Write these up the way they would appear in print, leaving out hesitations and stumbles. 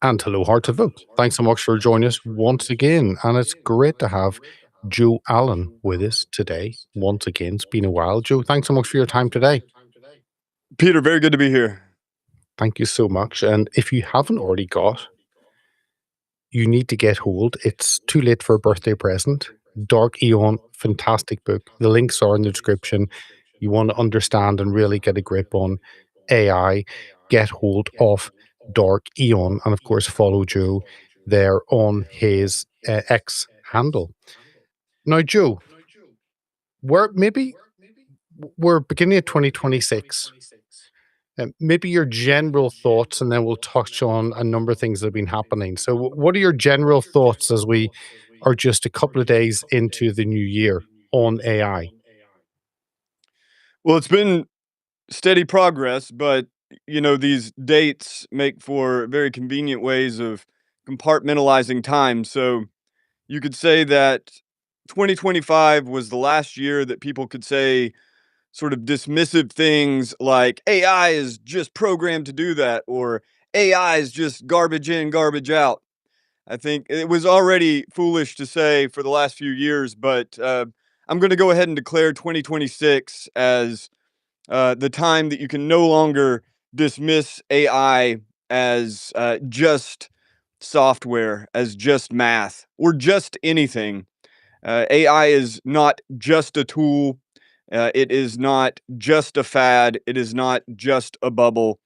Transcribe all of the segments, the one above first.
And hello, Heart of Oak. Thanks so much for joining us once again. And it's great to have Joe Allen with us today. Once again, it's been a while. Joe, thanks so much for your time today. Peter, very good to be here. Thank you so much. And if you haven't already got, you need to get hold. It's too late for a birthday present. Dark Eon, fantastic book. The links are in the description. You want to understand and really get a grip on AI, get hold of Dark Eon, and of course, follow Joe there on his X handle. Now, Joe, we're beginning of 2026. Maybe your general thoughts, and then we'll touch on a number of things that have been happening. So, what are your general thoughts as we are just a couple of days into the new year on AI? Well, it's been steady progress, but these dates make for very convenient ways of compartmentalizing time. So you could say that 2025 was the last year that people could say sort of dismissive things like AI is just programmed to do that, or AI is just garbage in, garbage out. I think it was already foolish to say for the last few years, but I'm going to go ahead and declare 2026 as the time that you can no longer dismiss AI as just software, as just math, or just anything. AI is not just a tool. It is not just a fad. It is not just a bubble.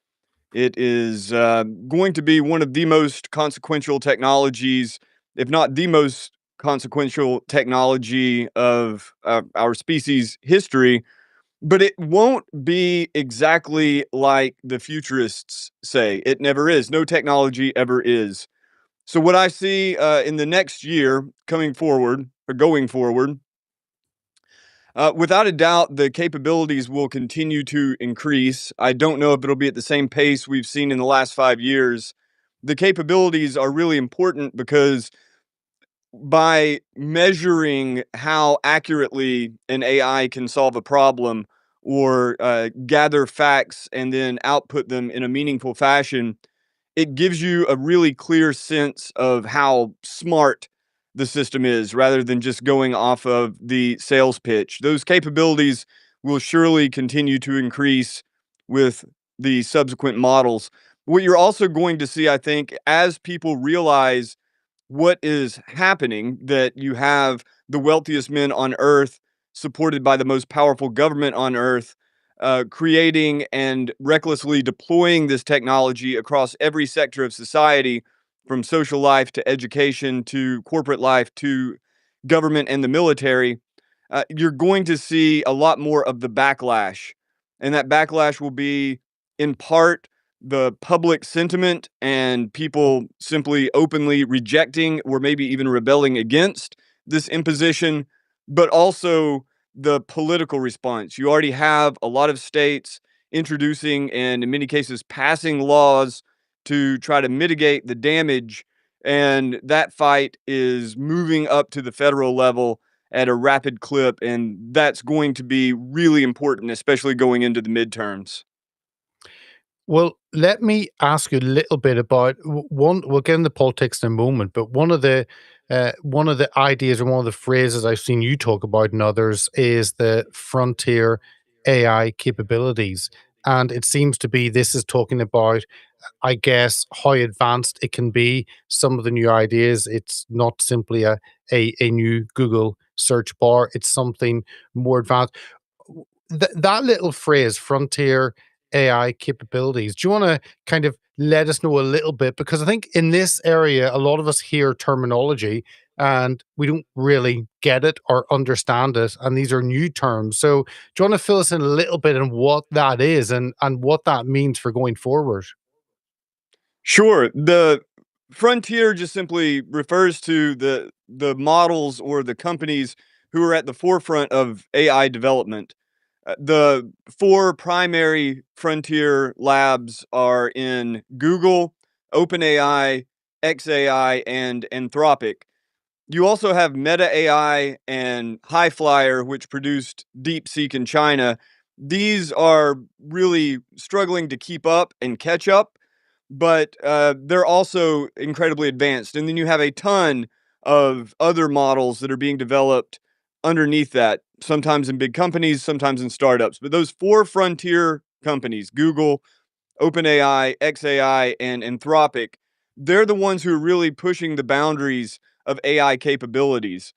It is going to be one of the most consequential technologies, if not the most consequential technology of our species' history. But it won't be exactly like the futurists say. It never is. No technology ever is. So, what I see in the next year coming forward or going forward, without a doubt, the capabilities will continue to increase. I don't know if it'll be at the same pace we've seen in the last 5 years. The capabilities are really important because by measuring how accurately an AI can solve a problem or gather facts and then output them in a meaningful fashion, it gives you a really clear sense of how smart the system is rather than just going off of the sales pitch. Those capabilities will surely continue to increase with the subsequent models. What you're also going to see, I think, as people realize what is happening, that you have the wealthiest men on earth supported by the most powerful government on earth creating and recklessly deploying this technology across every sector of society, from social life to education to corporate life to government and the military. You're going to see a lot more of the backlash. And that backlash will be in part the public sentiment and people simply openly rejecting or maybe even rebelling against this imposition, but also the political response. You already have a lot of states introducing and, in many cases, passing laws to try to mitigate the damage. And that fight is moving up to the federal level at a rapid clip. And that's going to be really important, especially going into the midterms. Well, let me ask you a little bit about one. We'll get into politics in a moment, but one of the ideas or one of the phrases I've seen you talk about and others is the frontier AI capabilities, and it seems to be this is talking about, I guess, how advanced it can be. Some of the new ideas. It's not simply a new Google search bar. It's something more advanced. That little phrase, frontier AI capabilities. Do you want to kind of let us know a little bit? Because I think in this area, a lot of us hear terminology and we don't really get it or understand it. And these are new terms. So do you want to fill us in a little bit on what that is and what that means for going forward? Sure. The frontier just simply refers to the models or the companies who are at the forefront of AI development. The four primary frontier labs are in Google, OpenAI, xAI, and Anthropic. You also have Meta AI and Highflyer, which produced DeepSeek in China. These are really struggling to keep up and catch up, but they're also incredibly advanced. And then you have a ton of other models that are being developed underneath that, sometimes in big companies, sometimes in startups. But those four frontier companies, Google, OpenAI, XAI, and Anthropic, they're the ones who are really pushing the boundaries of AI capabilities.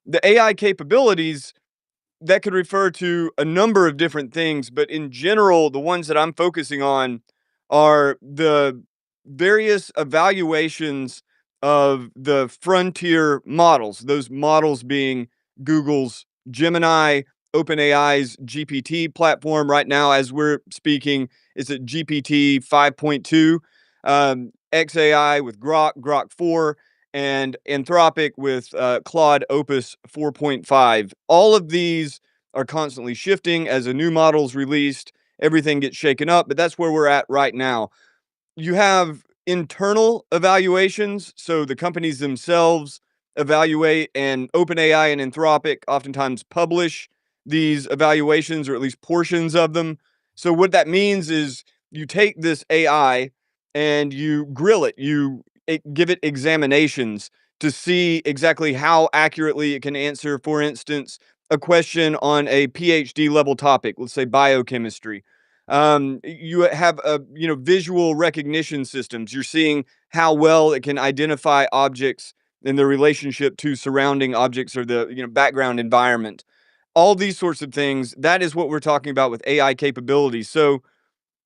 The AI capabilities that could refer to a number of different things, but in general, the ones that I'm focusing on are the various evaluations of the frontier models, those models being Google's Gemini, OpenAI's GPT platform. Right now, as we're speaking, it's at GPT 5.2, XAI with Grok 4, and Anthropic with Claude Opus 4.5. All of these are constantly shifting as a new model is released. Everything gets shaken up, but that's where we're at right now. You have internal evaluations, so the companies themselves evaluate, and OpenAI and Anthropic oftentimes publish these evaluations, or at least portions of them. So what that means is you take this AI and you grill it, give it examinations to see exactly how accurately it can answer, for instance, a question on a PhD level topic, let's say biochemistry. You have visual recognition systems. You're seeing how well it can identify objects in their relationship to surrounding objects or the background environment. All these sorts of things. That is what we're talking about with AI capabilities. So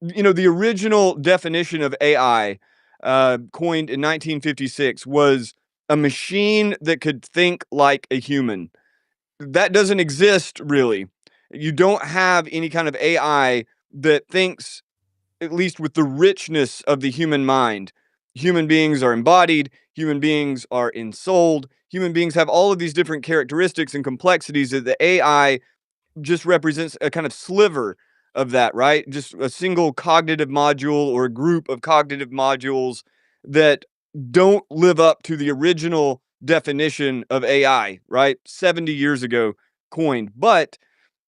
the original definition of AI, coined in 1956, was a machine that could think like a human. That doesn't exist really. You don't have any kind of AI that thinks, at least with the richness of the human mind. Human beings are embodied, human beings are ensouled, human beings have all of these different characteristics and complexities that the AI just represents a kind of sliver of that, right? Just a single cognitive module or a group of cognitive modules that don't live up to the original definition of AI, right? 70 years ago coined. But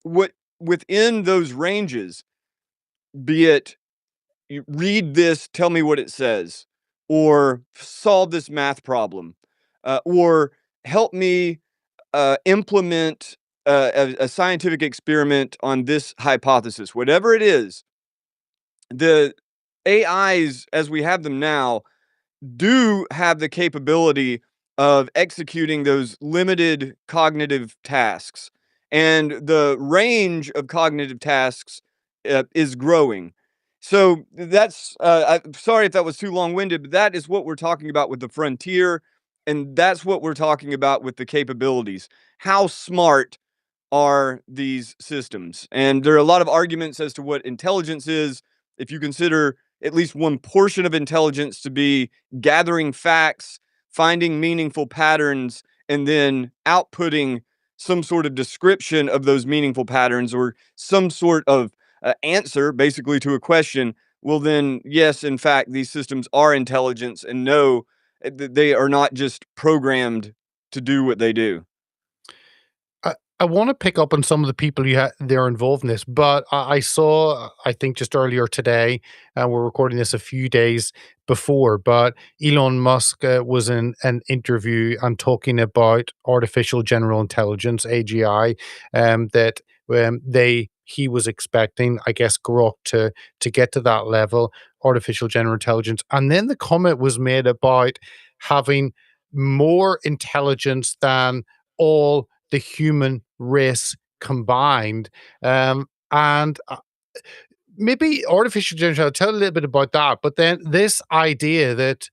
what within those ranges, be it you read this, tell me what it says, or solve this math problem, or help me implement a scientific experiment on this hypothesis, whatever it is, the AIs as we have them now do have the capability of executing those limited cognitive tasks. And the range of cognitive tasks is growing. So I'm sorry if that was too long winded, but that is what we're talking about with the frontier. And that's what we're talking about with the capabilities. How smart are these systems? And there are a lot of arguments as to what intelligence is. If you consider at least one portion of intelligence to be gathering facts, finding meaningful patterns, and then outputting some sort of description of those meaningful patterns, or some sort of answer basically to a question, well, then, yes, in fact, these systems are intelligence, and no, they are not just programmed to do what they do. I want to pick up on some of the people they're involved in this, but I saw, I think just earlier today, and we're recording this a few days before, but Elon Musk was in an interview and talking about artificial general intelligence (AGI), that he was expecting, I guess, Grok to get to that level, artificial general intelligence, and then the comment was made about having more intelligence than all the human race combined. And maybe artificial intelligence, I'll tell a little bit about that. But then this idea that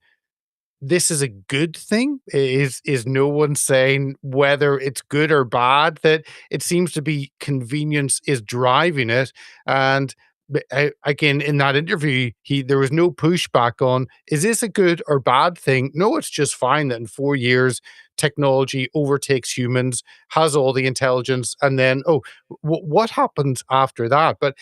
this is a good thing is no one saying whether it's good or bad, that it seems to be convenience is driving it. And again, in that interview, he there was no pushback on, is this a good or bad thing? No, it's just fine that in 4 years technology overtakes humans, has all the intelligence, and then what happens after that? But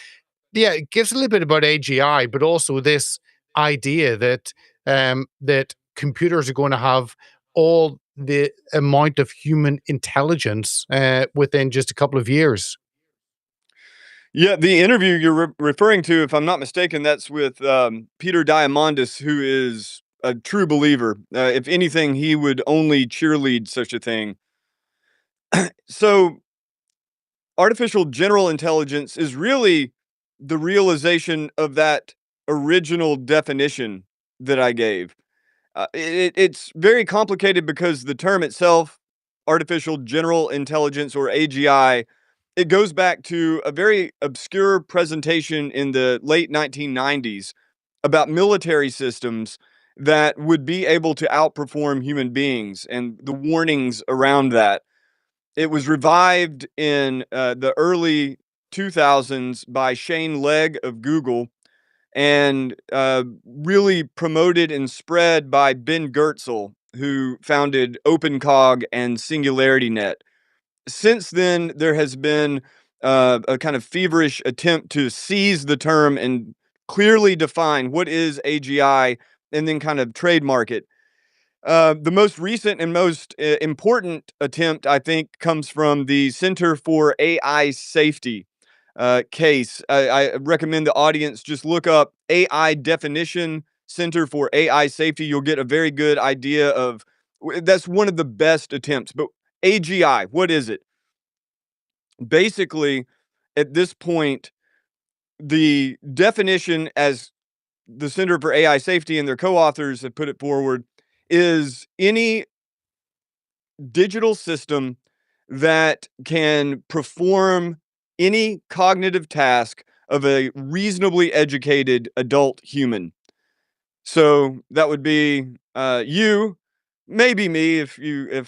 yeah, it gives a little bit about AGI, but also this idea that that computers are going to have all the amount of human intelligence within just a couple of years. Yeah, the interview you're referring to, if I'm not mistaken, that's with Peter Diamandis, who is a true believer. If anything, he would only cheerlead such a thing. So, artificial general intelligence is really the realization of that original definition that I gave. It's very complicated because the term itself, artificial general intelligence or AGI, it goes back to a very obscure presentation in the late 1990s about military systems that would be able to outperform human beings and the warnings around that. It was revived in the early 2000s by Shane Legg of Google and really promoted and spread by Ben Goertzel, who founded OpenCog and SingularityNet. Since then, there has been a kind of feverish attempt to seize the term and clearly define what is AGI and then kind of trademark it. The most recent and most important attempt, I think, comes from the Center for AI Safety case. I recommend the audience just look up AI definition Center for AI Safety. You'll get a very good idea of that's one of the best attempts. But AGI, what is it? Basically, at this point, the definition as the Center for AI Safety and their co-authors have put it forward is any digital system that can perform any cognitive task of a reasonably educated adult human. So that would be you, maybe me if you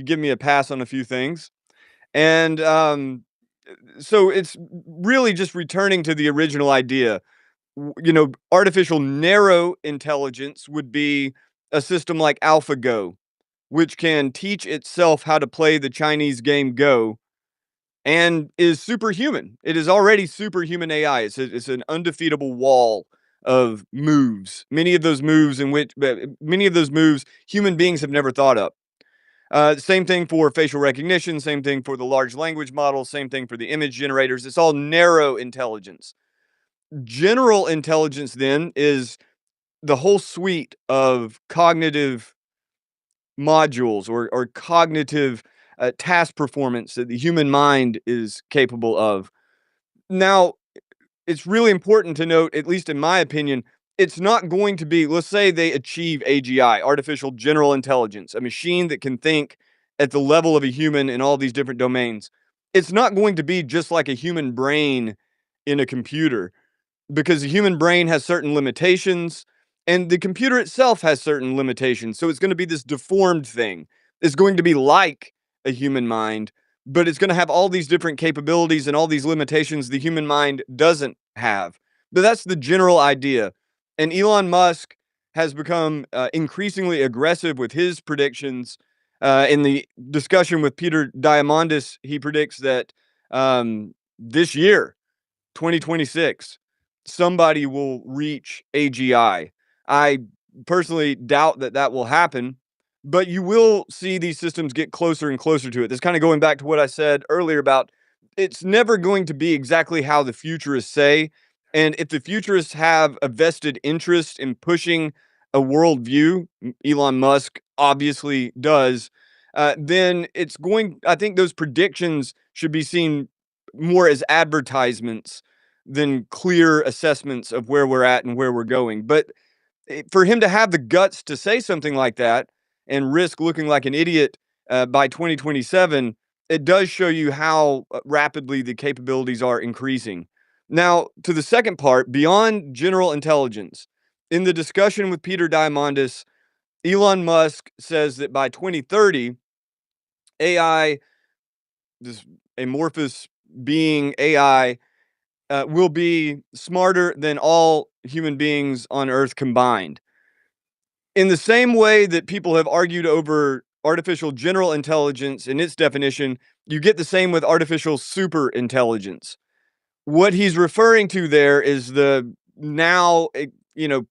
give me a pass on a few things, and so it's really just returning to the original idea. Artificial narrow intelligence would be a system like AlphaGo, which can teach itself how to play the Chinese game Go and is superhuman. It is already superhuman AI. It's an undefeatable wall of moves. Many of those moves human beings have never thought of. Same thing for facial recognition. Same thing for the large language models. Same thing for the image generators. It's all narrow intelligence. General intelligence then is the whole suite of cognitive modules or cognitive task performance that the human mind is capable of. Now, it's really important to note, at least in my opinion, it's not going to be, let's say they achieve AGI, artificial general intelligence, a machine that can think at the level of a human in all these different domains. It's not going to be just like a human brain in a computer because the human brain has certain limitations and the computer itself has certain limitations. So it's going to be this deformed thing. It's going to be like a human mind, but it's going to have all these different capabilities and all these limitations the human mind doesn't have. But that's the general idea. And Elon Musk has become increasingly aggressive with his predictions. In the discussion with Peter Diamandis, he predicts that this year, 2026, somebody will reach AGI. I personally doubt that that will happen, but you will see these systems get closer and closer to it. This kind of going back to what I said earlier about it's never going to be exactly how the futurists say. And if the futurists have a vested interest in pushing a worldview, Elon Musk obviously does, then I think those predictions should be seen more as advertisements than clear assessments of where we're at and where we're going. But for him to have the guts to say something like that and risk looking like an idiot by 2027, it does show you how rapidly the capabilities are increasing. Now, to the second part, beyond general intelligence, in the discussion with Peter Diamandis, Elon Musk says that by 2030, AI, this amorphous being AI, will be smarter than all human beings on Earth combined. In the same way that people have argued over artificial general intelligence and its definition, you get the same with artificial superintelligence. What he's referring to there is the now,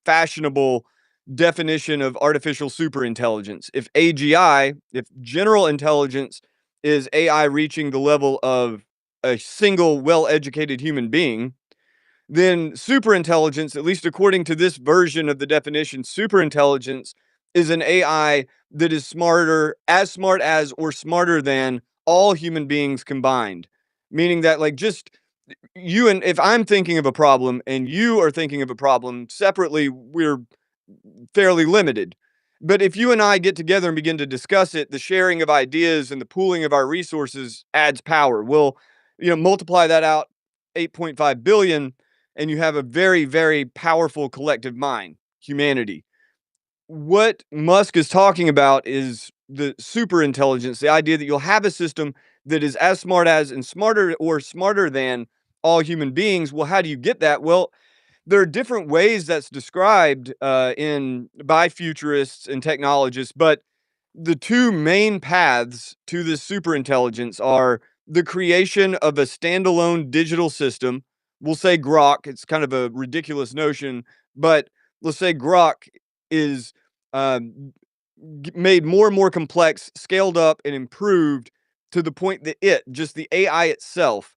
fashionable definition of artificial superintelligence. If AGI, if general intelligence is AI reaching the level of a single well-educated human being, then superintelligence, at least according to this version of the definition, superintelligence is an AI that is smarter, as smart as, or smarter than all human beings combined. Meaning that, like, just you and if I'm thinking of a problem and you are thinking of a problem separately, we're fairly limited. But if you and I get together and begin to discuss it, the sharing of ideas and the pooling of our resources adds power. We'll, multiply that out 8.5 billion, and you have a very, very powerful collective mind, humanity. What Musk is talking about is the super intelligence, the idea that you'll have a system that is as smart as and smarter or smarter than all human beings. Well, how do you get that? Well, there are different ways that's described in by futurists and technologists, but the two main paths to this superintelligence are the creation of a standalone digital system. We'll say Grok. It's kind of a ridiculous notion, but let's say Grok is um, made more and more complex, scaled up, and improved to the point that just the AI itself,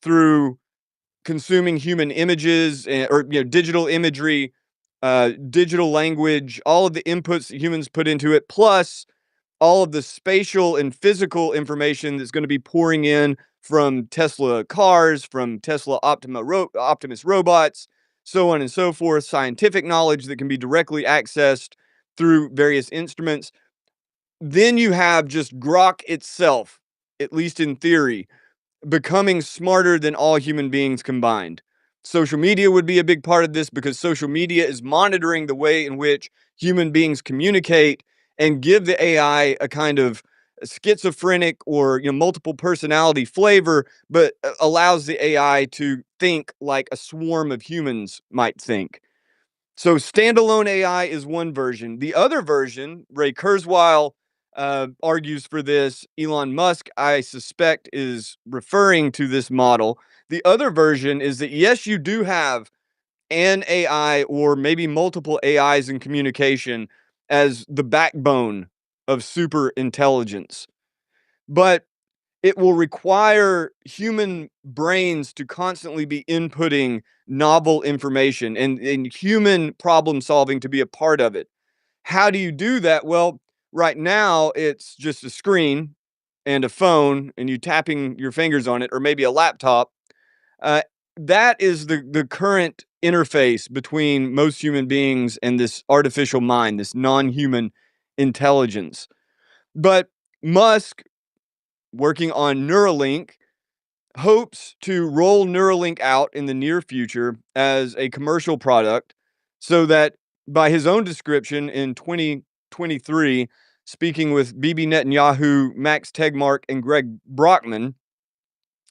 through consuming human images or digital imagery, digital language, all of the inputs that humans put into it, plus all of the spatial and physical information that's going to be pouring in from Tesla cars, from Tesla Optimus robots, so on and so forth, scientific knowledge that can be directly accessed through various instruments. Then you have just Grok itself, at least in theory, becoming smarter than all human beings combined. Social media would be a big part of this because social media is monitoring the way in which human beings communicate and give the AI a kind of schizophrenic or multiple personality flavor, but allows the AI to think like a swarm of humans might think. So standalone AI is one version. The other version, Ray Kurzweil argues for this. Elon Musk, I suspect, is referring to this model. The other version is that, yes, you do have an AI or maybe multiple AIs in communication as the backbone of super intelligence, but it will require human brains to constantly be inputting novel information and human problem solving to be a part of it. How do you do that? Well, right now it's just a screen and a phone and you tapping your fingers on it, or maybe a laptop. Uh, that is the current interface between most human beings and this artificial mind, this non-human intelligence. But Musk, working on Neuralink, hopes to roll Neuralink out in the near future as a commercial product so that, by his own description in 2023, speaking with Bibi Netanyahu, Max Tegmark, and Greg Brockman,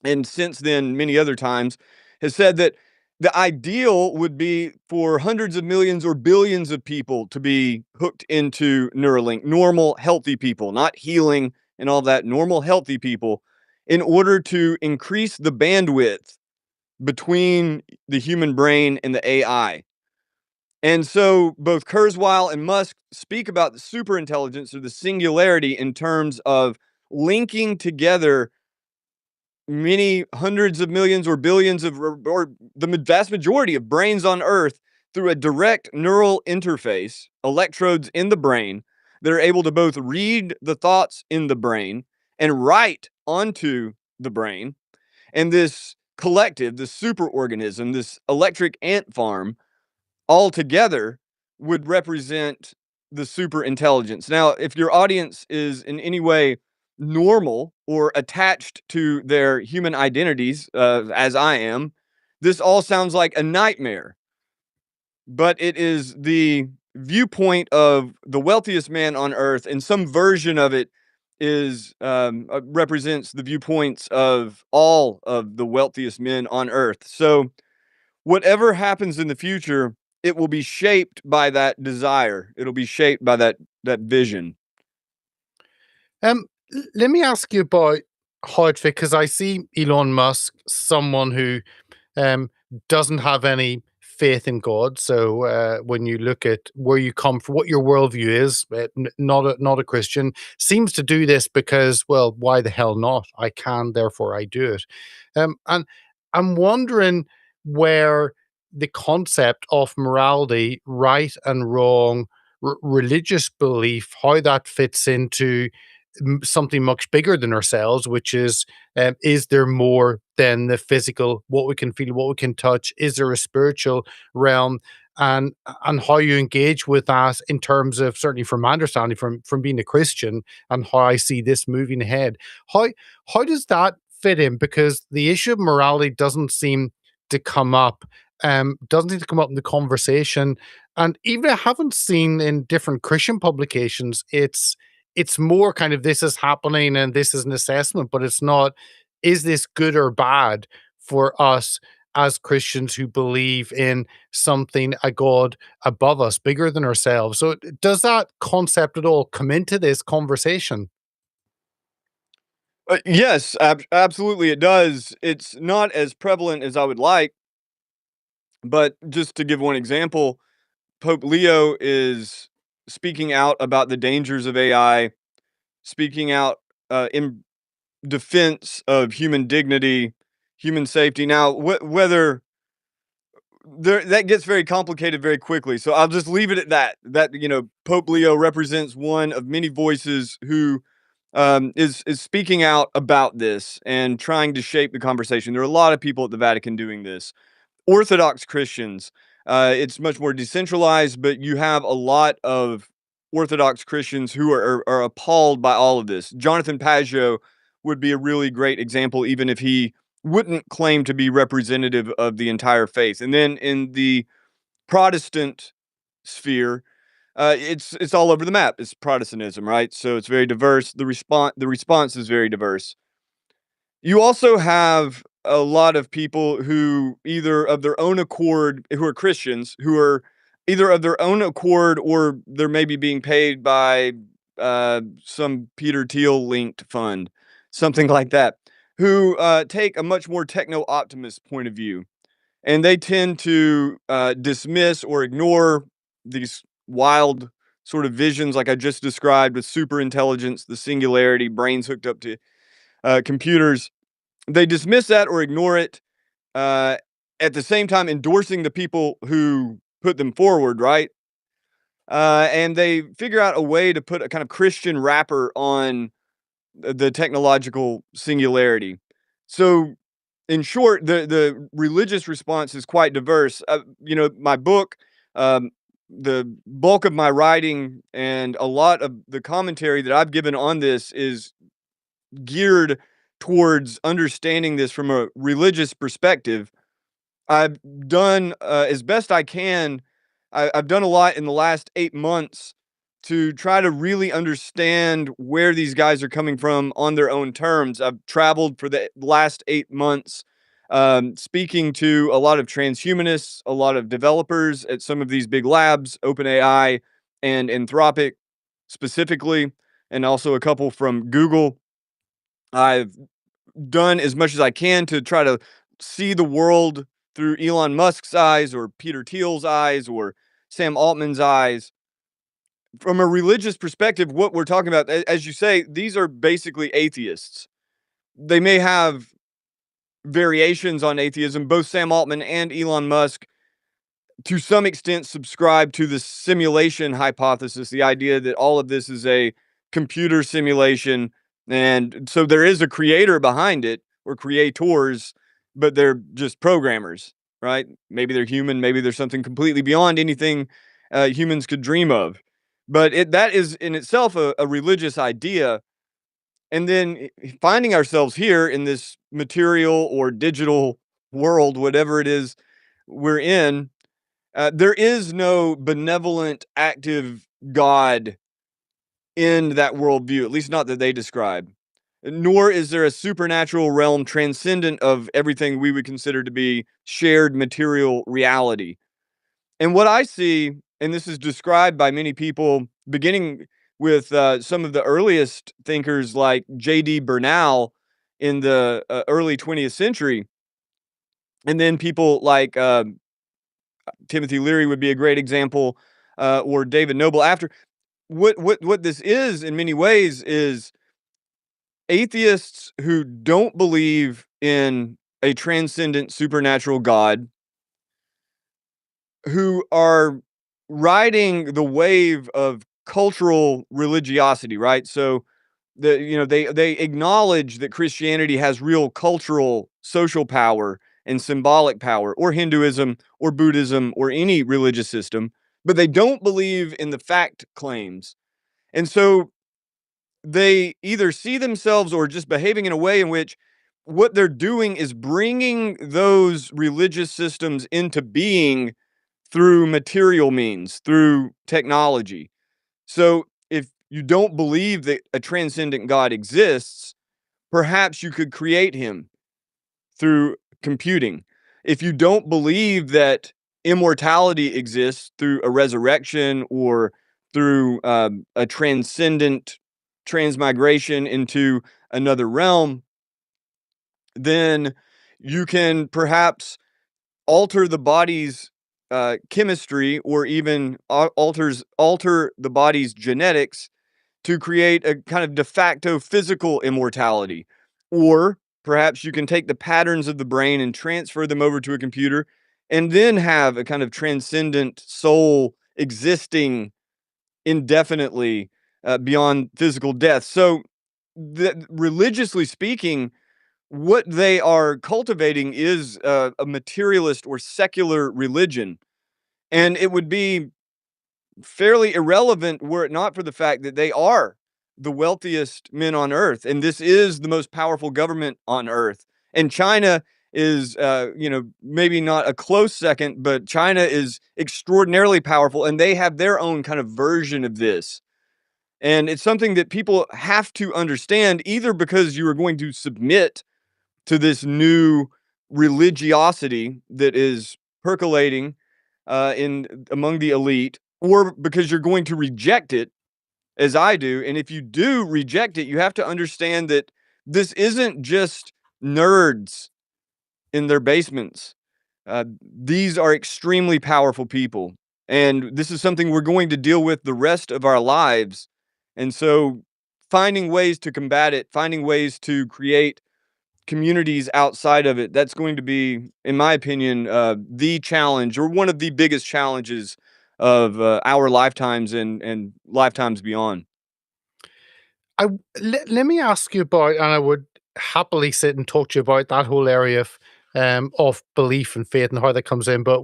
and since then many other times, has said that the ideal would be for hundreds of millions or billions of people to be hooked into Neuralink, normal, healthy people, not healing and all that, normal, healthy people, in order to increase the bandwidth between the human brain and the AI. And so both Kurzweil and Musk speak about the superintelligence or the singularity in terms of linking together many hundreds of millions or billions of, or the vast majority of brains on Earth through a direct neural interface, electrodes in the brain that are able to both read the thoughts in the brain and write onto the brain. And this collective, this superorganism, this electric ant farm, all together would represent the super intelligence. Now, if your audience is in any way normal or attached to their human identities, as I am, this all sounds like a nightmare. But it is the viewpoint of the wealthiest man on earth, and some version of it is represents the viewpoints of all of the wealthiest men on earth. So whatever happens in the future, it will be shaped by that desire. It'll be shaped by that vision. Let me ask you about how it fit, because I see Elon Musk, someone who um, doesn't have any faith in God. So when you look at where you come from, what your worldview is, not a Christian seems to do this because, well, why the hell not? I can, therefore I do it. And I'm wondering where the concept of morality, right and wrong, religious belief, how that fits into something much bigger than ourselves, which is there more than the physical, what we can feel, what we can touch? Is there a spiritual realm? And how you engage with that in terms of, certainly from my understanding, from being a Christian, and how I see this moving ahead. How how does that fit in? Because the issue of morality doesn't seem to come up, doesn't seem to come up in the conversation. And even I haven't seen in different Christian publications, it's more kind of this is happening and this is an assessment, but it's not, is this good or bad for us as Christians who believe in something, a God above us, bigger than ourselves? So, does that concept at all come into this conversation? Yes, absolutely, it does. It's not as prevalent as I would like, but just to give one example, Pope Leo is speaking out about the dangers of AI, speaking out in defense of human dignity, human safety. Now, whether there that gets very complicated very quickly, so I'll just leave it at that. That Pope Leo represents one of many voices who is speaking out about this and trying to shape the conversation. There are a lot of people at the Vatican doing this. Orthodox Christians, it's much more decentralized, but you have a lot of Orthodox Christians who are appalled by all of this. Jonathan Pageau would be a really great example, even if he wouldn't claim to be representative of the entire faith. And then in the Protestant sphere, it's all over the map. It's Protestantism, right? So it's very diverse. The response is very diverse. You also have a lot of people who either of their own accord, who are Christians, who are either of their own accord or they're maybe being paid by some Peter Thiel linked fund, something like that, who take a much more techno-optimist point of view. And they tend to dismiss or ignore these wild sort of visions like I just described with superintelligence, the singularity, brains hooked up to computers. They dismiss that or ignore it, uh, at the same time endorsing the people who put them forward, right? And they figure out a way to put a kind of Christian wrapper on the technological singularity. So, in short, the religious response is quite diverse. My book, um, the bulk of my writing and a lot of the commentary that I've given on this is geared towards understanding this from a religious perspective. I've done as best I can. I've done a lot in the last 8 months to try to really understand where these guys are coming from on their own terms. I've traveled for the last 8 months, speaking to a lot of transhumanists, a lot of developers at some of these big labs, OpenAI and Anthropic specifically, and also a couple from Google. I've done as much as I can to try to see the world through Elon Musk's eyes or Peter Thiel's eyes or Sam Altman's eyes. From a religious perspective, what we're talking about, as you say, these are basically atheists. They may have variations on atheism. Both Sam Altman and Elon Musk, to some extent, subscribe to the simulation hypothesis, the idea that all of this is a computer simulation. And so there is a creator behind it or creators, but they're just programmers, right? Maybe they're human, maybe there's something completely beyond anything humans could dream of. But that is in itself a religious idea. And then finding ourselves here in this material or digital world, whatever it is we're in, there is no benevolent, active God in that worldview, at least not that they describe. Nor is there a supernatural realm transcendent of everything we would consider to be shared material reality. And what I see, and this is described by many people, beginning with some of the earliest thinkers like J.D. Bernal in the early 20th century, and then people like Timothy Leary would be a great example, or David Noble. After what this is in many ways is atheists who don't believe in a transcendent supernatural God, who are riding the wave of cultural religiosity, right? So they acknowledge that Christianity has real cultural, social power and symbolic power, or Hinduism or Buddhism or any religious system, but they don't believe in the fact claims. And so they either see themselves or just behaving in a way in which what they're doing is bringing those religious systems into being through material means, through technology. So if you don't believe that a transcendent God exists, perhaps you could create him through computing. If you don't believe that immortality exists through a resurrection or through a transcendent transmigration into another realm, then you can perhaps alter the body's chemistry, or even alter the body's genetics to create a kind of de facto physical immortality. Or perhaps you can take the patterns of the brain and transfer them over to a computer and then have a kind of transcendent soul existing indefinitely beyond physical death. So, religiously speaking, what they are cultivating is a materialist or secular religion. And it would be fairly irrelevant were it not for the fact that they are the wealthiest men on earth, and this is the most powerful government on earth. And China is, maybe not a close second, but China is extraordinarily powerful, and they have their own kind of version of this. And it's something that people have to understand, either because you are going to submit to this new religiosity that is percolating in among the elite, or because you're going to reject it, as I do. And if you do reject it, you have to understand that this isn't just nerds in their basements. These are extremely powerful people, and this is something we're going to deal with the rest of our lives. And so, finding ways to combat it, finding ways to create communities outside of it, that's going to be, in my opinion, the challenge, or one of the biggest challenges of our lifetimes and lifetimes beyond. Let me ask you about, and I would happily sit and talk to you about that whole area of belief and faith and how that comes in. But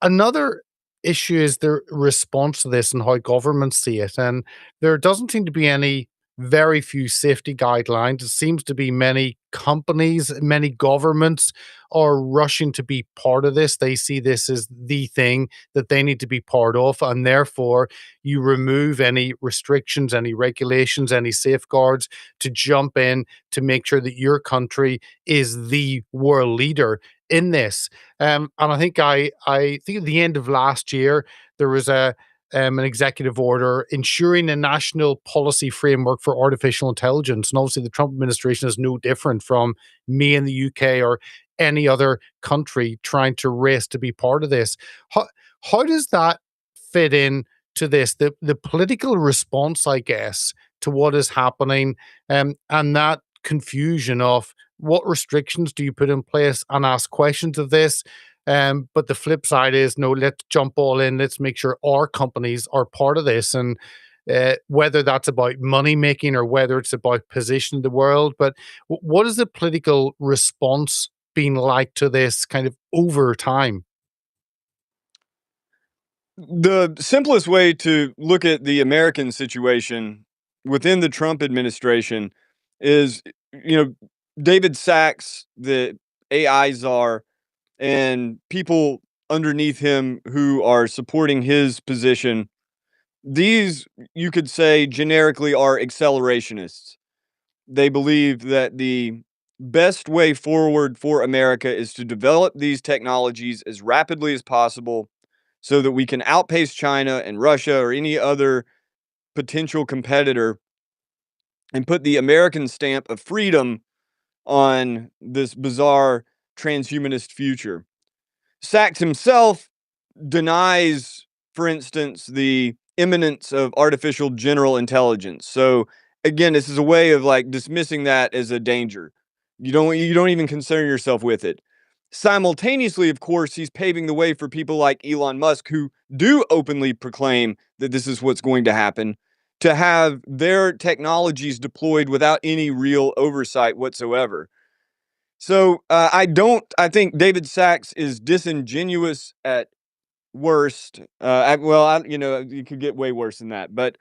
another issue is the response to this and how governments see it. And there doesn't seem to be any very few safety guidelines. It seems to be many companies, many governments are rushing to be part of this. They see this as the thing that they need to be part of, and therefore you remove any restrictions, any regulations, any safeguards to jump in to make sure that your country is the world leader in this. And I think at the end of last year there was an executive order ensuring a national policy framework for artificial intelligence. And obviously, the Trump administration is no different from me in the UK or any other country trying to race to be part of this. How does that fit in to this? The political response, I guess, to what is happening, and that confusion of what restrictions do you put in place and ask questions of this. But the flip side is no, let's jump all in. Let's make sure our companies are part of this. And whether that's about money making or whether it's about position in the world. But what is the political response been like to this kind of over time? The simplest way to look at the American situation within the Trump administration is, you know, David Sachs, the AI czar, and people underneath him who are supporting his position. These, you could say, generically are accelerationists. They believe that the best way forward for America is to develop these technologies as rapidly as possible so that we can outpace China and Russia or any other potential competitor and put the American stamp of freedom on this bizarre transhumanist future. Sachs himself denies, for instance, the imminence of artificial general intelligence. So again, this is a way of like dismissing that as a danger. You don't even concern yourself with it. Simultaneously, of course, he's paving the way for people like Elon Musk who do openly proclaim that this is what's going to happen, to have their technologies deployed without any real oversight whatsoever. So I think David Sachs is disingenuous at worst. You could get way worse than that, but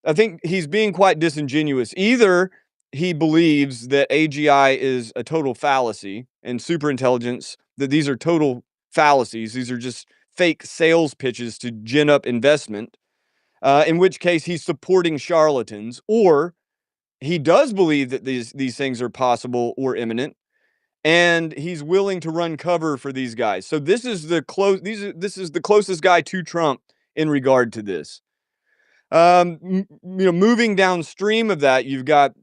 I think he's being quite disingenuous. Either he believes that AGI is a total fallacy and superintelligence, that these are total fallacies. These are just fake sales pitches to gin up investment, in which case he's supporting charlatans, or he does believe that these things are possible or imminent, and he's willing to run cover for these guys. So this is the closest guy to Trump in regard to this. Moving downstream of that, you've got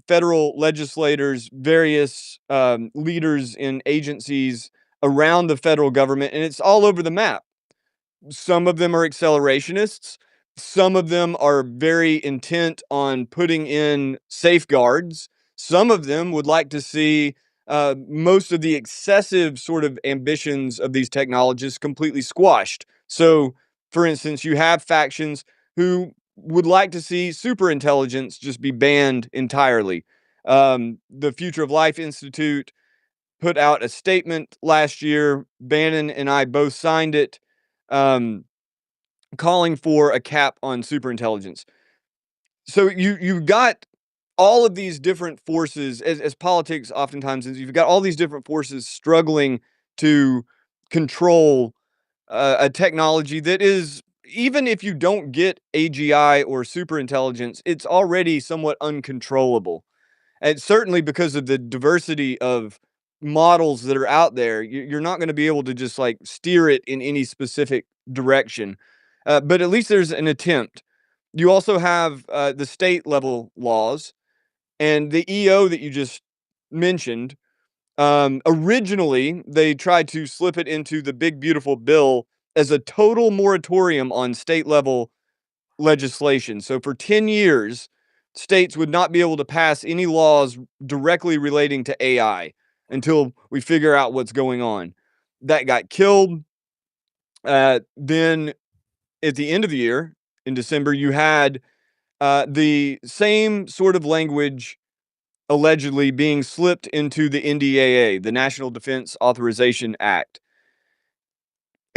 federal legislators, various leaders in agencies around the federal government, and it's all over the map. Some of them are accelerationists. Some of them are very intent on putting in safeguards. Some of them would like to see most of the excessive sort of ambitions of these technologists completely squashed. So, for instance, you have factions who would like to see superintelligence just be banned entirely. The Future of Life Institute put out a statement last year. Bannon and I both signed it, um, calling for a cap on superintelligence. So you've got all of these different forces, as politics oftentimes is. You've got all these different forces struggling to control a technology that is, even if you don't get AGI or superintelligence, it's already somewhat uncontrollable. And certainly because of the diversity of models that are out there, you're not going to be able to just like steer it in any specific direction. But at least there's an attempt. You also have the state level laws and the EO that you just mentioned. Originally, they tried to slip it into the big, beautiful bill as a total moratorium on state level legislation. So for 10 years, states would not be able to pass any laws directly relating to AI until we figure out what's going on. That got killed. Then at the end of the year, in December, you had the same sort of language allegedly being slipped into the NDAA, the National Defense Authorization Act.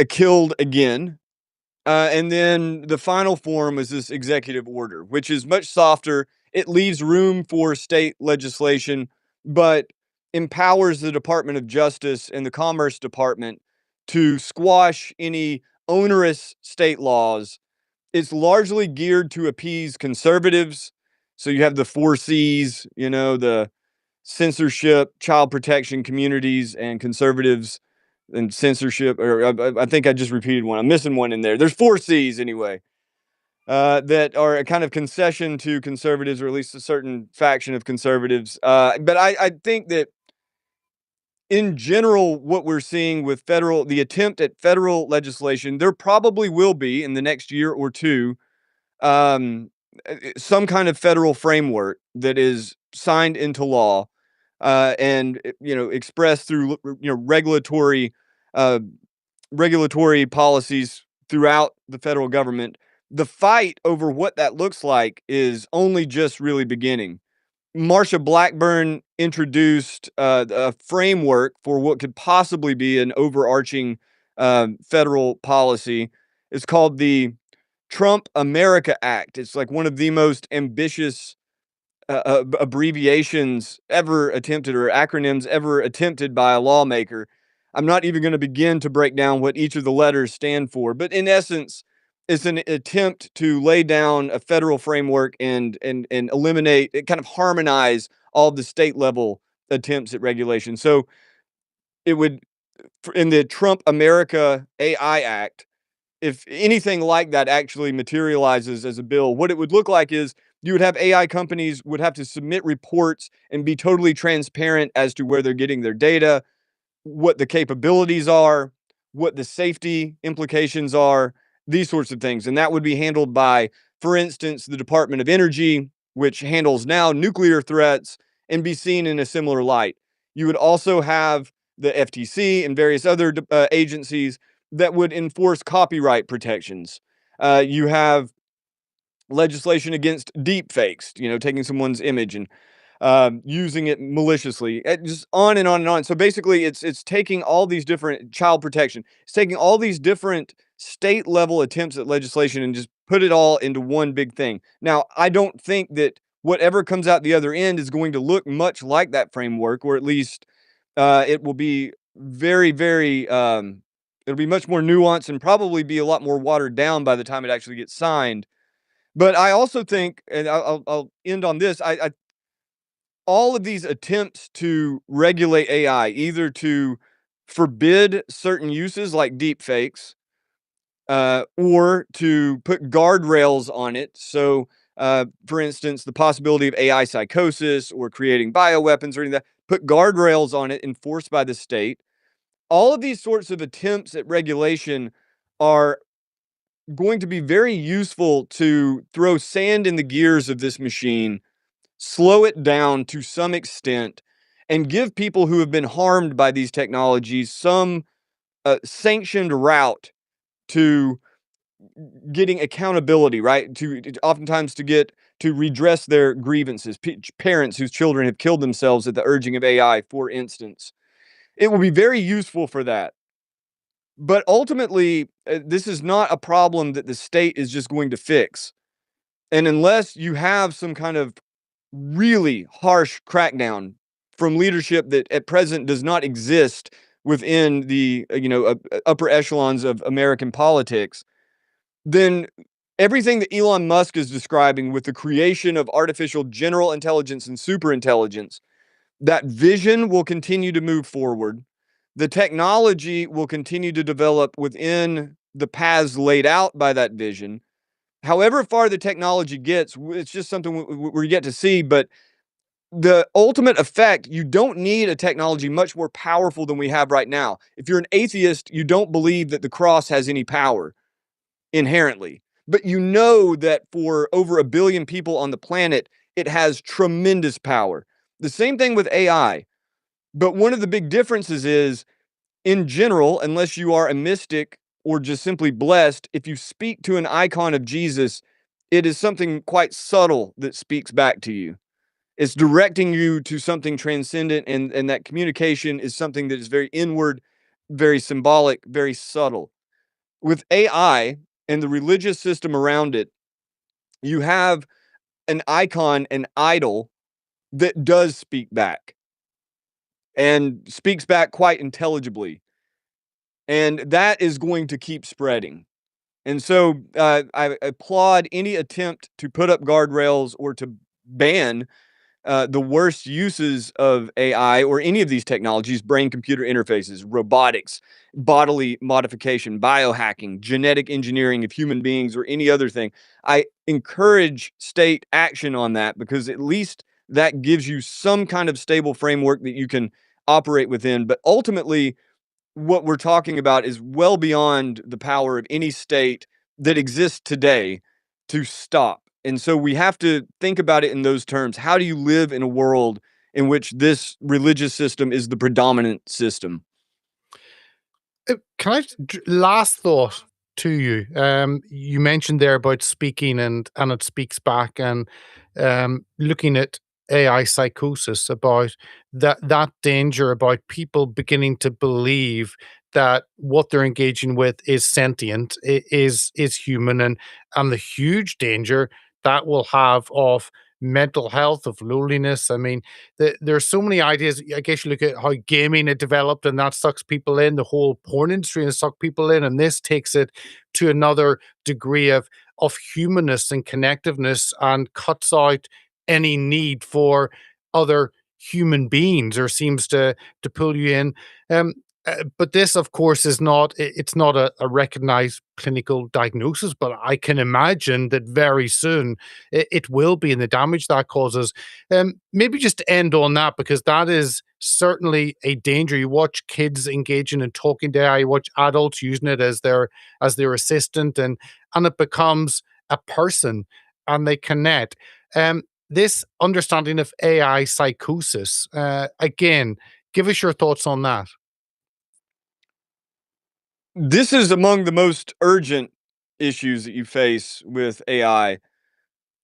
Killed again. And then the final form is this executive order, which is much softer. It leaves room for state legislation, but empowers the Department of Justice and the Commerce Department to squash any onerous state laws. It's largely geared to appease conservatives. So you have the four C's, the censorship, child protection communities, and conservatives and censorship. Or I think I just repeated one. I'm missing one in there. There's four C's anyway, that are a kind of concession to conservatives, or at least a certain faction of conservatives. But I think that in general, what we're seeing with the attempt at federal legislation, there probably will be in the next year or two, um, some kind of federal framework that is signed into law, and expressed through uh, regulatory policies throughout the federal government. The fight over what that looks like is only just really beginning. Marsha Blackburn introduced a framework for what could possibly be an overarching federal policy. It's called the Trump America Act. It's like one of the most ambitious abbreviations ever attempted, or acronyms ever attempted by a lawmaker. I'm not even going to begin to break down what each of the letters stand for, but in essence, it's an attempt to lay down a federal framework and eliminate, kind of harmonize all the state level attempts at regulation. So it would, in the Trump America AI Act, if anything like that actually materializes as a bill, what it would look like is you would have AI companies would have to submit reports and be totally transparent as to where they're getting their data, what the capabilities are, what the safety implications are, these sorts of things. And that would be handled by, for instance, the Department of Energy, which handles now nuclear threats, and be seen in a similar light. You would also have the FTC and various other agencies that would enforce copyright protections. You have legislation against deep fakes, taking someone's image and using it maliciously, just on and on and on. So basically, it's taking all these different child protection. It's taking all these different state level attempts at legislation and just put it all into one big thing. Now, I don't think that whatever comes out the other end is going to look much like that framework, or at least it will be very, very. It'll be much more nuanced and probably be a lot more watered down by the time it actually gets signed. But I also think, and I'll end on this. I all of these attempts to regulate AI, either to forbid certain uses like deep fakes, or to put guardrails on it. So, for instance, the possibility of AI psychosis or creating bioweapons or anything, that put guardrails on it enforced by the state. All of these sorts of attempts at regulation are going to be very useful to throw sand in the gears of this machine, slow it down to some extent, and give people who have been harmed by these technologies some sanctioned route to getting accountability, right? Oftentimes to get to redress their grievances. Parents whose children have killed themselves at the urging of AI, for instance, it will be very useful for that. But ultimately, this is not a problem that the state is just going to fix. And unless you have some kind of really harsh crackdown from leadership that at present does not exist within the upper echelons of American politics, then everything that Elon Musk is describing with the creation of artificial general intelligence and superintelligence, that vision will continue to move forward. The technology will continue to develop within the paths laid out by that vision. However far the technology gets, it's just something we're yet to see. But the ultimate effect, you don't need a technology much more powerful than we have right now. If you're an atheist, you don't believe that the cross has any power inherently. But you know that for over 1 billion people on the planet, it has tremendous power. The same thing with AI. But one of the big differences is, in general, unless you are a mystic or just simply blessed, if you speak to an icon of Jesus, it is something quite subtle that speaks back to you. It's directing you to something transcendent, and that communication is something that is very inward, very symbolic, very subtle. With AI and the religious system around it, you have an icon, an idol that does speak back and speaks back quite intelligibly. And that is going to keep spreading. And so I applaud any attempt to put up guardrails or to ban the worst uses of AI or any of these technologies: brain computer interfaces, robotics, bodily modification, biohacking, genetic engineering of human beings, or any other thing. I encourage state action on that, because at least that gives you some kind of stable framework that you can operate within. But ultimately, what we're talking about is well beyond the power of any state that exists today to stop. And so we have to think about it in those terms. How do you live in a world in which this religious system is the predominant system? Can I last thought to you? You mentioned there about speaking and it speaks back, and looking at AI psychosis, about that danger, about people beginning to believe that what they're engaging with is sentient, is human, and the huge danger that will have of mental health, of loneliness. I mean, there's so many ideas. I guess you look at how gaming had developed, and that sucks people in. The whole porn industry has sucked people in, and this takes it to another degree of humanness and connectiveness, and cuts out any need for other human beings, or seems to pull you in. Um, But this, of course, is not it's not a recognized clinical diagnosis, but I can imagine that very soon it will be, and the damage that causes. Maybe just to end on that, because that is certainly a danger. You watch kids engaging and talking to AI, you watch adults using it as their assistant, and it becomes a person, and they connect. This understanding of AI psychosis, again, give us your thoughts on that. This is among the most urgent issues that you face with AI.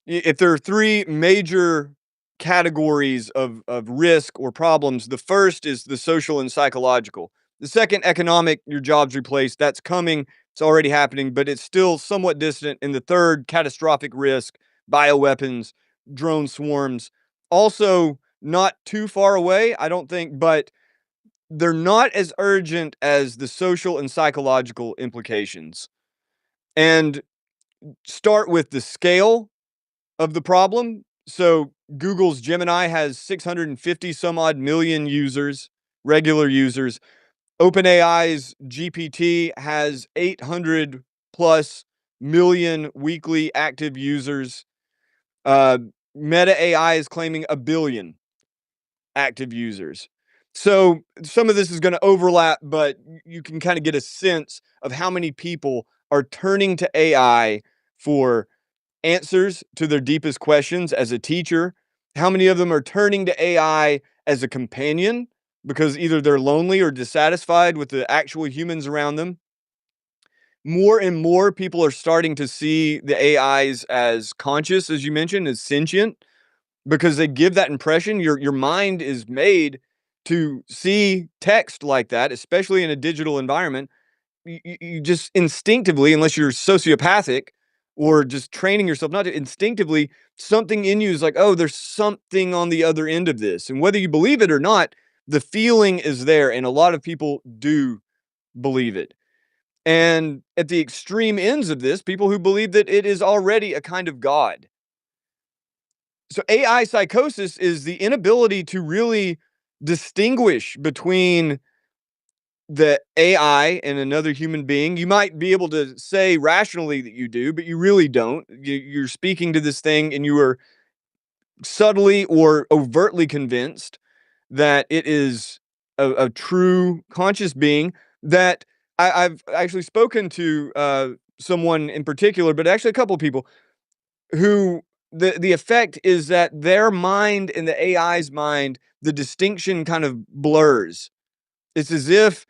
If there are three major categories of risk or problems, the first is the social and psychological. The second, economic, your job's replaced. That's coming. It's already happening, but it's still somewhat distant. And the third, catastrophic risk, bioweapons, drone swarms. Also, not too far away, I don't think, but they're not as urgent as the social and psychological implications. And start with the scale of the problem. So Google's Gemini has 650 some odd million users, regular users. OpenAI's GPT has 800 plus million weekly active users. Uh, Meta AI is claiming a billion active users. So some of this is going to overlap, but you can kind of get a sense of how many people are turning to AI for answers to their deepest questions as a teacher. How many of them are turning to AI as a companion because either they're lonely or dissatisfied with the actual humans around them? More and more people are starting to see the AIs as conscious, as you mentioned, as sentient, because they give that impression. Your mind is made to see text like that, especially in a digital environment. You just instinctively, unless you're sociopathic or just training yourself not to, instinctively, something in you is like, oh, there's something on the other end of this. And whether you believe it or not, the feeling is there. And a lot of people do believe it. And at the extreme ends of this, people who believe that it is already a kind of God. So AI psychosis is the inability to really distinguish between the AI and another human being. You might be able to say rationally that you do, but you really don't. You're speaking to this thing and you are subtly or overtly convinced that it is a true conscious being. That I've actually spoken to someone in particular, but actually a couple of people who the effect is that their mind and the AI's mind, the distinction kind of blurs. It's as if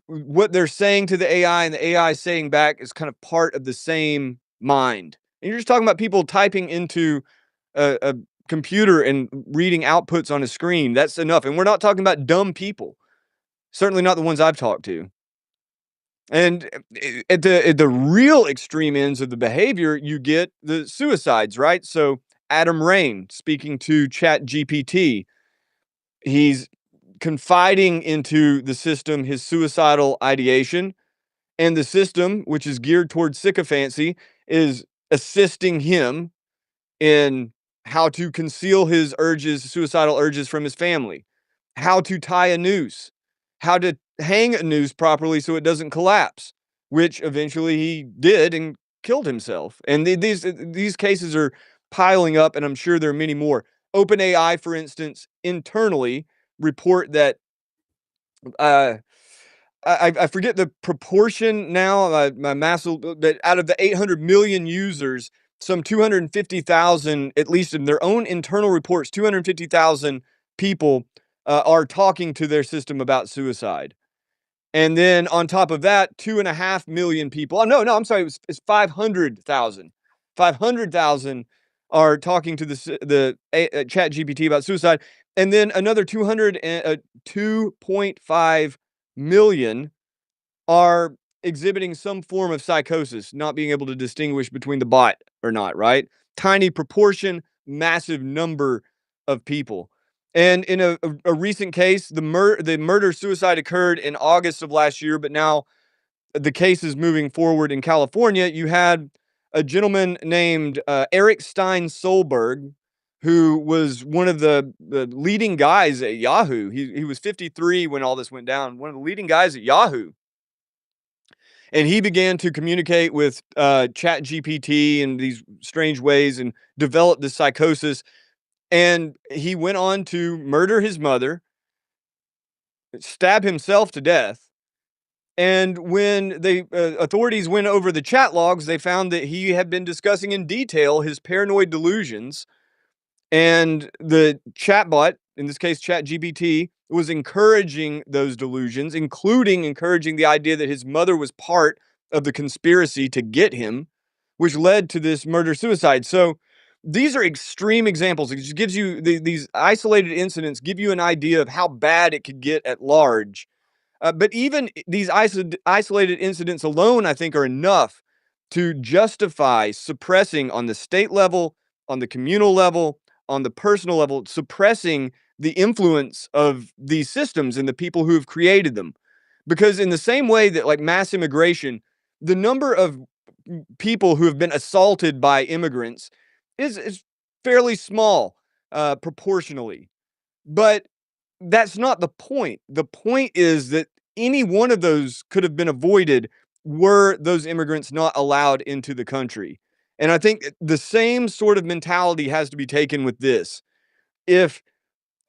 what they're saying to the AI and the AI saying back is kind of part of the same mind. And you're just talking about people typing into a computer and reading outputs on a screen. That's enough. And we're not talking about dumb people. Certainly not the ones I've talked to. And at the real extreme ends of the behavior, you get the suicides, right? So Adam Rain speaking to Chat GPT, he's confiding into the system his suicidal ideation, and the system, which is geared towards sycophancy, is assisting him in how to conceal his urges, suicidal urges from his family, how to tie a noose, how to hang a noose properly so it doesn't collapse, which eventually he did and killed himself. And these cases are piling up, and I'm sure there are many more. OpenAI, for instance, internally report that uh, I forget the proportion now. My mass, but out of the 800 million users, some 250,000, at least in their own internal reports, 250,000 people are talking to their system about suicide. And then on top of that, 2.5 million people. Oh, no, I'm sorry. It's 500,000. 500,000 are talking to the Chat GPT about suicide. And then another 2.5 million are exhibiting some form of psychosis, not being able to distinguish between the bot or not, right? Tiny proportion, massive number of people. And in a recent case, the murder suicide occurred in August of last year, but now the case is moving forward in California. You had a gentleman named Eric Stein Solberg, who was one of the leading guys at Yahoo. He was 53 when all this went down, one of the leading guys at Yahoo. And he began to communicate with Chat GPT in these strange ways and developed this psychosis. And he went on to murder his mother, stab himself to death. And when the authorities went over the chat logs, they found that he had been discussing in detail his paranoid delusions. And the chatbot, in this case, ChatGPT, was encouraging those delusions, including encouraging the idea that his mother was part of the conspiracy to get him, which led to this murder suicide. So these are extreme examples. It just gives you these isolated incidents, give you an idea of how bad it could get at large. But even these isolated incidents alone, I think, are enough to justify suppressing on the state level, on the communal level, on the personal level, suppressing the influence of these systems and the people who have created them. Because in the same way that like mass immigration, the number of people who have been assaulted by immigrants is fairly small proportionally. But that's not the point. The point is that any one of those could have been avoided were those immigrants not allowed into the country. And I think the same sort of mentality has to be taken with this. If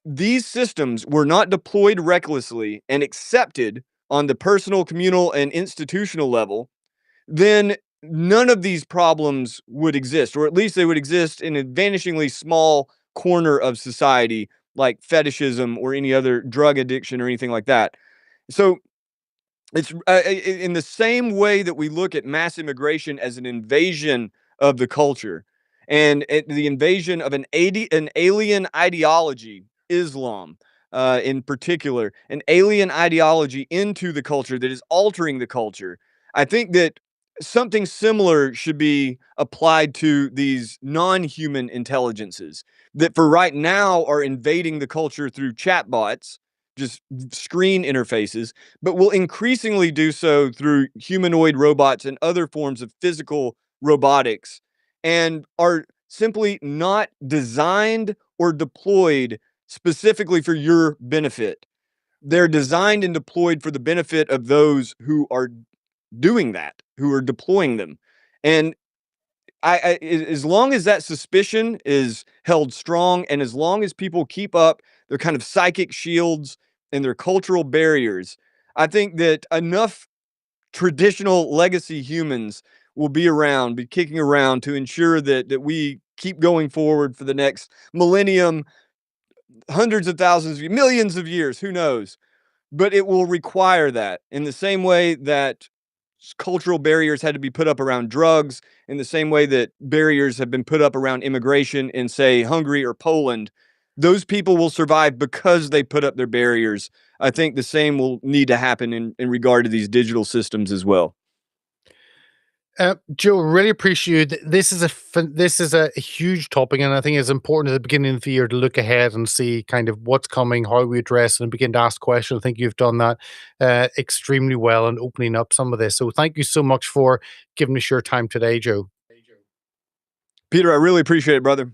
these systems were not deployed recklessly and accepted on the personal, communal, and institutional level, then none of these problems would exist, or at least they would exist in a vanishingly small corner of society, like fetishism or any other drug addiction or anything like that. So it's in the same way that we look at mass immigration as an invasion of the culture and the invasion of an alien ideology, Islam in particular, an alien ideology into the culture that is altering the culture. I think that something similar should be applied to these non-human intelligences that for right now are invading the culture through chatbots, just screen interfaces, but will increasingly do so through humanoid robots and other forms of physical robotics, and are simply not designed or deployed specifically for your benefit. They're designed and deployed for the benefit of those who are doing that, who are deploying them. And as long as that suspicion is held strong, and as long as people keep up their kind of psychic shields and their cultural barriers, I think that enough traditional legacy humans will be kicking around to ensure that we keep going forward for the next millennium, hundreds of thousands, millions of years, who knows? But it will require that in the same way that cultural barriers had to be put up around drugs, in the same way that barriers have been put up around immigration in, say, Hungary or Poland. Those people will survive because they put up their barriers. I think the same will need to happen in regard to these digital systems as well. Joe, really appreciate this is a huge topic, and I think it's important at the beginning of the year to look ahead and see kind of what's coming, how we address it, and begin to ask questions. I think you've done that extremely well and opening up some of this. So thank you so much for giving us your time today, Joe. Peter, I really appreciate it, brother.